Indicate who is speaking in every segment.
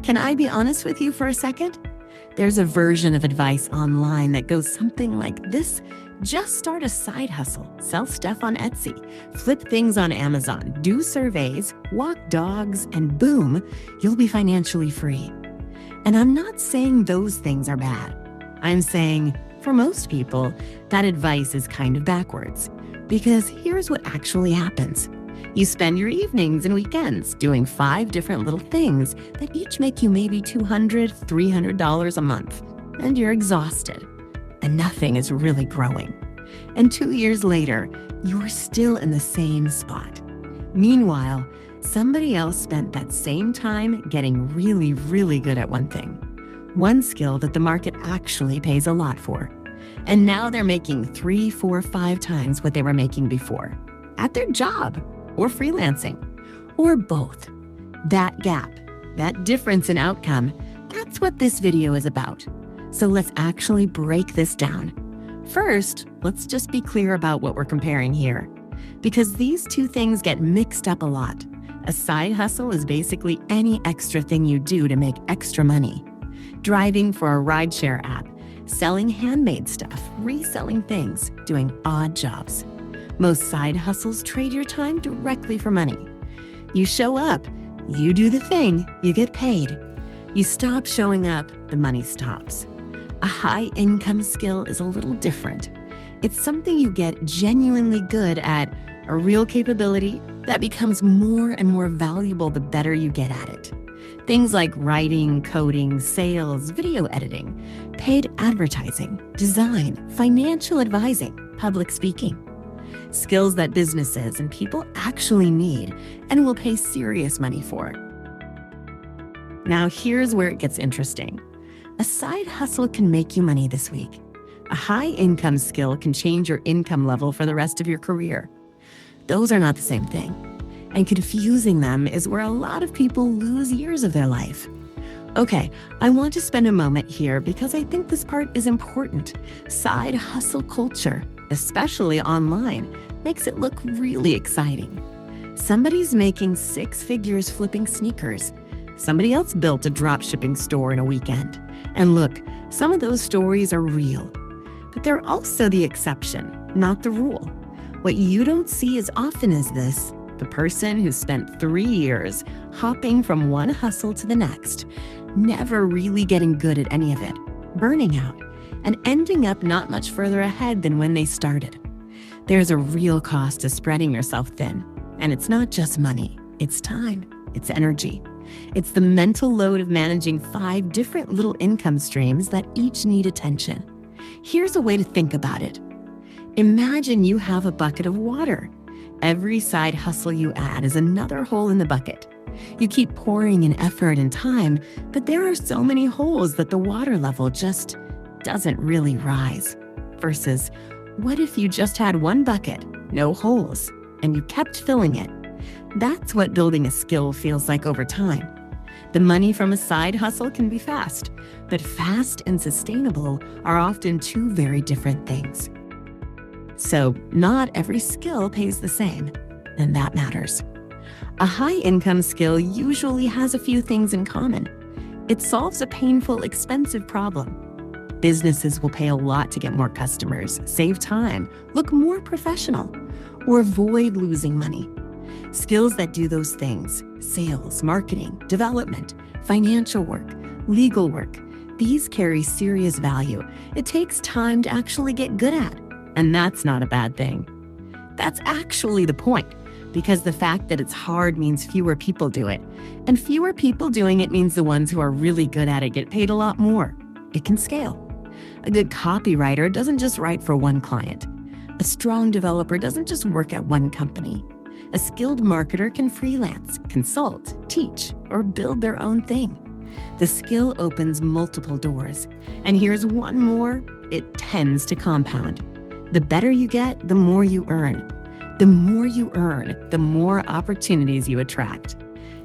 Speaker 1: Can I be honest with you for a second? There's a version of advice online that goes something like this. Just start a side hustle, sell stuff on Etsy, flip things on Amazon, do surveys, walk dogs, and boom, you'll be financially free. And I'm not saying those things are bad. I'm saying, for most people, that advice is kind of backwards. Because here's what actually happens. You spend your evenings and weekends doing 5 different little things that each make you maybe $200, $300 a month. And you're exhausted. And nothing is really growing. And 2 years later, you're still in the same spot. Meanwhile, somebody else spent that same time getting really, really good at one thing. One skill that the market actually pays a lot for. And now they're making 3, 4, 5 times what they were making before. At their job. Or freelancing, or both. That gap, that difference in outcome, that's what this video is about. So let's actually break this down. First, let's just be clear about what we're comparing here. Because these two things get mixed up a lot. A side hustle is basically any extra thing you do to make extra money. Driving for a rideshare app, selling handmade stuff, reselling things, doing odd jobs. Most side hustles trade your time directly for money. You show up, you do the thing, you get paid. You stop showing up, the money stops. A high-income skill is a little different. It's something you get genuinely good at, a real capability that becomes more and more valuable the better you get at it. Things like writing, coding, sales, video editing, paid advertising, design, financial advising, public speaking. Skills that businesses and people actually need and will pay serious money for. Now here's where it gets interesting. A side hustle can make you money this week. A high-income skill can change your income level for the rest of your career. Those are not the same thing. And confusing them is where a lot of people lose years of their life. Okay, I want to spend a moment here because I think this part is important. Side hustle culture, especially online, makes it look really exciting. Somebody's making 6 figures flipping sneakers. Somebody else built a dropshipping store in a weekend. And look, some of those stories are real. But they're also the exception, not the rule. What you don't see as often as this, the person who spent 3 years hopping from one hustle to the next, never really getting good at any of it, burning out, and ending up not much further ahead than when they started. There's a real cost to spreading yourself thin. And it's not just money, it's time, it's energy. It's the mental load of managing 5 different little income streams that each need attention. Here's a way to think about it. Imagine you have a bucket of water. Every side hustle you add is another hole in the bucket. You keep pouring in effort and time, but there are so many holes that the water level just doesn't really rise. Versus, what if you just had one bucket, no holes, and you kept filling it? That's what building a skill feels like over time. The money from a side hustle can be fast, but fast and sustainable are often 2 very different things. So not every skill pays the same, and that matters. A high-income skill usually has a few things in common. It solves a painful, expensive problem. Businesses will pay a lot to get more customers, save time, look more professional, or avoid losing money. Skills that do those things, sales, marketing, development, financial work, legal work, these carry serious value. It takes time to actually get good at, and that's not a bad thing. That's actually the point, because the fact that it's hard means fewer people do it, and fewer people doing it means the ones who are really good at it get paid a lot more. It can scale. A good copywriter doesn't just write for one client. A strong developer doesn't just work at one company. A skilled marketer can freelance, consult, teach, or build their own thing. The skill opens multiple doors. And here's one more, it tends to compound. The better you get, the more you earn. The more you earn, the more opportunities you attract.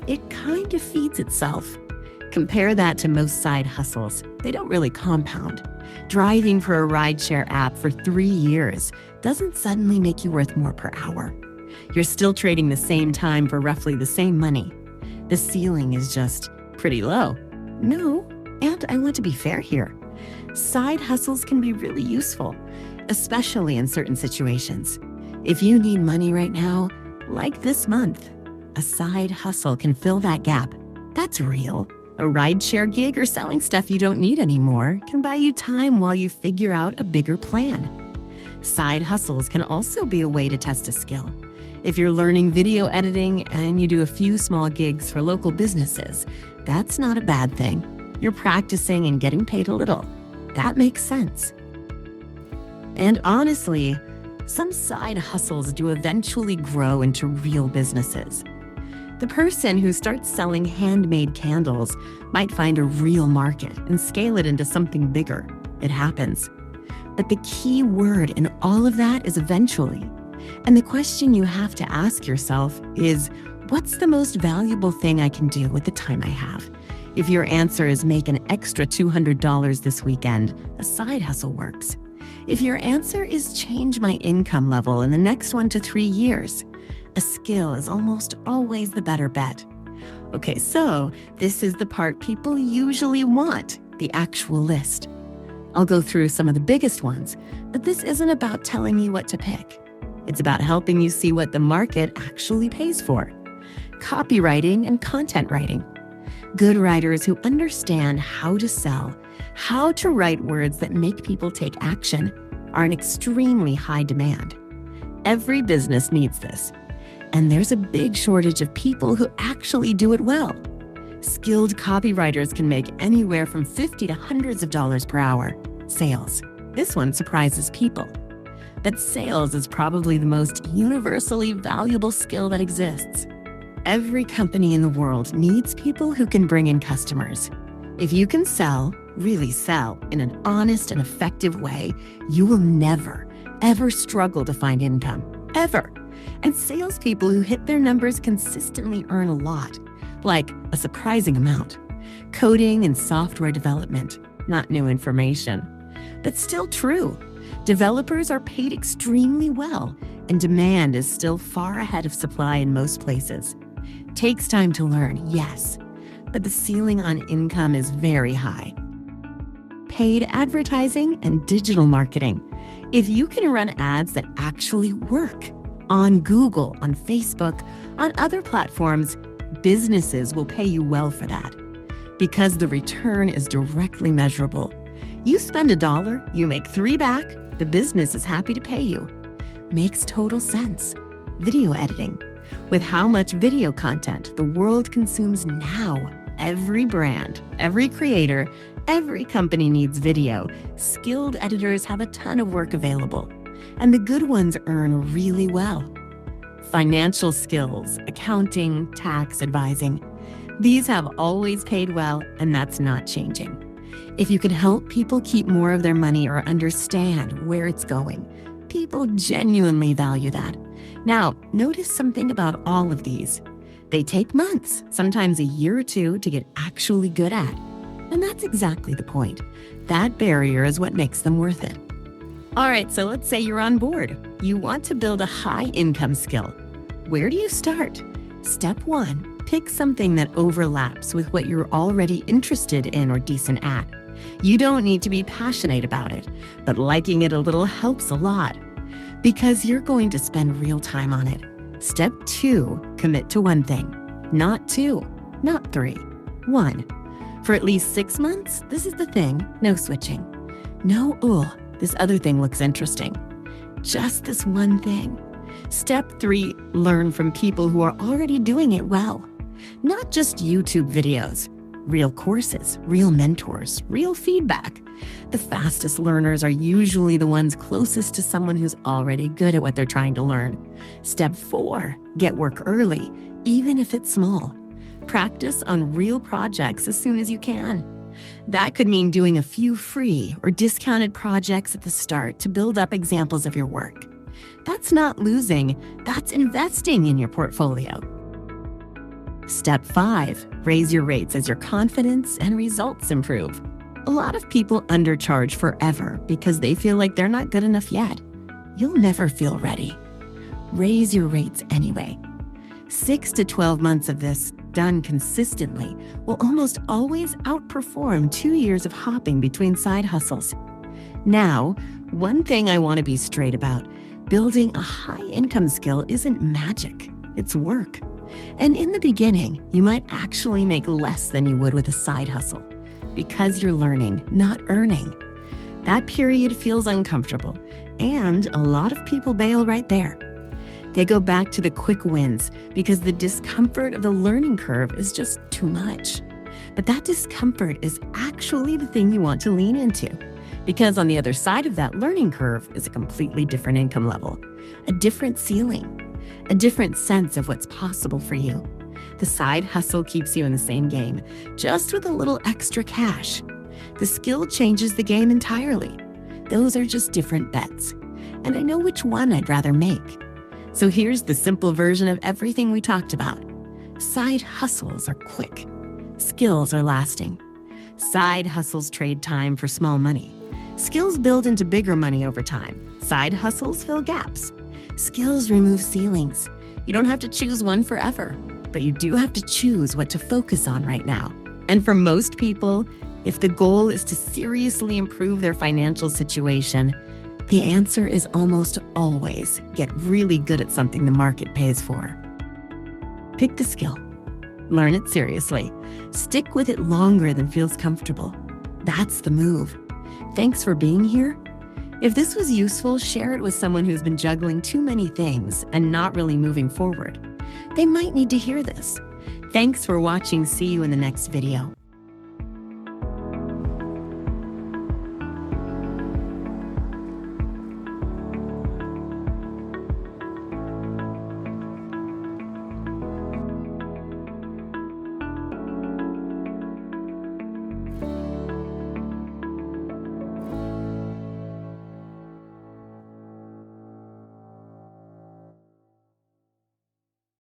Speaker 1: It kind of feeds itself. Compare that to most side hustles. They don't really compound. Driving for a rideshare app for 3 years doesn't suddenly make you worth more per hour. You're still trading the same time for roughly the same money. The ceiling is just pretty low. No, and I want to be fair here. Side hustles can be really useful, especially in certain situations. If you need money right now, like this month, a side hustle can fill that gap. That's real. A rideshare gig or selling stuff you don't need anymore can buy you time while you figure out a bigger plan. Side hustles can also be a way to test a skill. If you're learning video editing and you do a few small gigs for local businesses, that's not a bad thing. You're practicing and getting paid a little. That makes sense. And honestly, some side hustles do eventually grow into real businesses. The person who starts selling handmade candles might find a real market and scale it into something bigger. It happens. But the key word in all of that is eventually. And the question you have to ask yourself is, what's the most valuable thing I can do with the time I have? If your answer is make an extra $200 this weekend, a side hustle works. If your answer is change my income level in the next 1 to 3 years, a skill is almost always the better bet. Okay, so this is the part people usually want, the actual list. I'll go through some of the biggest ones, but this isn't about telling you what to pick. It's about helping you see what the market actually pays for. Copywriting and content writing. Good writers who understand how to sell, how to write words that make people take action, are in extremely high demand. Every business needs this. And there's a big shortage of people who actually do it well. Skilled copywriters can make anywhere from $50 to hundreds of dollars per hour. Sales. This one surprises people. That sales is probably the most universally valuable skill that exists. Every company in the world needs people who can bring in customers. If you can sell, really sell, in an honest and effective way, you will never, ever struggle to find income. Ever. And salespeople who hit their numbers consistently earn a lot, like a surprising amount. Coding and software development, not new information. But still true. Developers are paid extremely well, and demand is still far ahead of supply in most places. Takes time to learn, yes, but the ceiling on income is very high. Paid advertising and digital marketing. If you can run ads that actually work on Google, on Facebook, on other platforms, businesses will pay you well for that because the return is directly measurable. You spend $1, you make $3 back, the business is happy to pay you. Makes total sense. Video editing. With how much video content the world consumes now, every brand, every creator, every company needs video. Skilled editors have a ton of work available, and the good ones earn really well. Financial skills, accounting, tax advising. These have always paid well, and that's not changing. If you can help people keep more of their money or understand where it's going, people genuinely value that. Now, notice something about all of these. They take months, sometimes a year or two, to get actually good at. And that's exactly the point. That barrier is what makes them worth it. All right, so let's say you're on board. You want to build a high-income skill. Where do you start? Step 1, pick something that overlaps with what you're already interested in or decent at. You don't need to be passionate about it, but liking it a little helps a lot because you're going to spend real time on it. Step 2, commit to one thing. Not 2, not 3, 1. For at least 6 months, this is the thing, no switching. No, this other thing looks interesting. Just this one thing. Step 3, learn from people who are already doing it well. Not just YouTube videos. Real courses, real mentors, real feedback. The fastest learners are usually the ones closest to someone who's already good at what they're trying to learn. Step 4, get work early, even if it's small. Practice on real projects as soon as you can. That could mean doing a few free or discounted projects at the start to build up examples of your work. That's not losing, that's investing in your portfolio. Step 5, raise your rates as your confidence and results improve. A lot of people undercharge forever because they feel like they're not good enough yet. You'll never feel ready. Raise your rates anyway. 6 to 12 months of this, done consistently will almost always outperform 2 years of hopping between side hustles. Now, one thing I want to be straight about: building a high-income skill isn't magic, it's work. And in the beginning, you might actually make less than you would with a side hustle because you're learning, not earning. That period feels uncomfortable, and a lot of people bail right there. They go back to the quick wins because the discomfort of the learning curve is just too much. But that discomfort is actually the thing you want to lean into, because on the other side of that learning curve is a completely different income level, a different ceiling, a different sense of what's possible for you. The side hustle keeps you in the same game, just with a little extra cash. The skill changes the game entirely. Those are just different bets, and I know which one I'd rather make. So here's the simple version of everything we talked about. Side hustles are quick. Skills are lasting. Side hustles trade time for small money. Skills build into bigger money over time. Side hustles fill gaps. Skills remove ceilings. You don't have to choose one forever, but you do have to choose what to focus on right now. And for most people, if the goal is to seriously improve their financial situation, the answer is almost always get really good at something the market pays for. Pick the skill. Learn it seriously. Stick with it longer than feels comfortable. That's the move. Thanks for being here. If this was useful, share it with someone who's been juggling too many things and not really moving forward. They might need to hear this. Thanks for watching. See you in the next video.